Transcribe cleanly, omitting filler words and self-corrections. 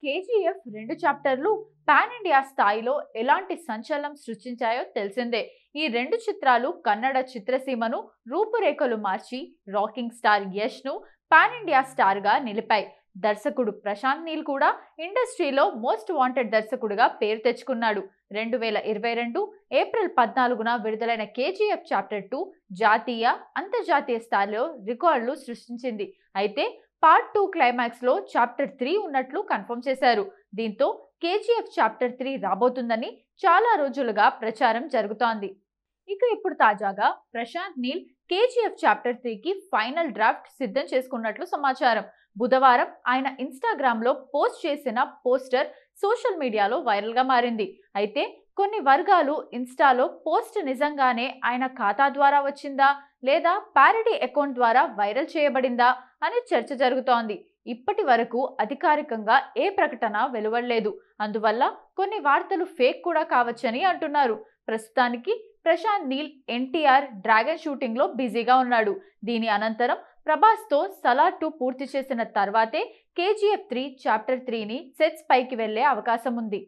KGF 2 చాప్టర్లు pan India స్థాయిలో ఎలాంటి సంచలనం సృష్టించాయో తెలిసిందే. ఈ 2 చిత్రాలు కన్నడ చిత్రసీమను రూపురేఖలు మార్చి రాకింగ్ స్టార్ యష్ ను పాన్ ఇండియా స్టార్ గా నిలిపాయి. దర్శకుడు ప్రశాంత్ నీల్ కూడా ఇండస్ట్రీలో మోస్ట్ వాంటెడ్ దర్శకుడిగా పేరు తెచ్చుకున్నాడు. 2022 ఏప్రిల్ 14న విడుదలైన కేజీఎఫ్ చాప్టర్ 2 జాతీయ, అంతర్జాతీయ స్థాయిలో రికార్డులు సృష్టించింది. అయితే పార్ట్ 2 క్లైమాక్స్ లో చాప్టర్ 3 ఉన్నట్లు కన్ఫర్మ్ చేశారు. దీంతో కేజీఎఫ్ చాప్టర్ 3 రాబోతుందని చాలా రోజులుగా ప్రచారం జరుగుతోంది. ఇప్పుడు తాజాగా ప్రశాంత్ నీల్ కేజీఎఫ్ చాప్టర్ 3 కి ఫైనల్ డ్రాఫ్ట్ సిద్ధం చేసుకున్నట్లు సమాచారం. బుధవారం ఆయన ఇన్స్టాగ్రామ్ లో పోస్ట్ చేసిన పోస్టర్ సోషల్ మీడియాలో వైరల్ గా మారింది. అయితే కొన్ని వర్గాలు ఇన్స్టాలో పోస్ట్ నిజంగానే ఆయన ఖాతా ద్వారా వచ్చిందా లేదా పారడీ అకౌంట్ ద్వారా వైరల్ చేయబడిందా అని చర్చ జరుగుతోంది. ఇప్పటి వరకు అధికారికంగా ఏ ప్రకటన వెలువడలేదు. అందువల్ల కొన్ని వార్తలు ఫేక్ కూడా కావచ్చని అంటున్నారు. ప్రస్తుతానికి ప్రశాంత్ నీల్ ఎన్టీఆర్ డ్రాగన్ షూటింగ్ లో బిజీగా ఉన్నాడు. దీని అనంతరం ప్రభాస్ తో సలార్ 2 పూర్తి చేసిన తర్వాతే కేజీఎఫ్ 3 చాప్టర్ 3ని సెట్స్ పైకి వెళ్లే అవకాశం ఉంది.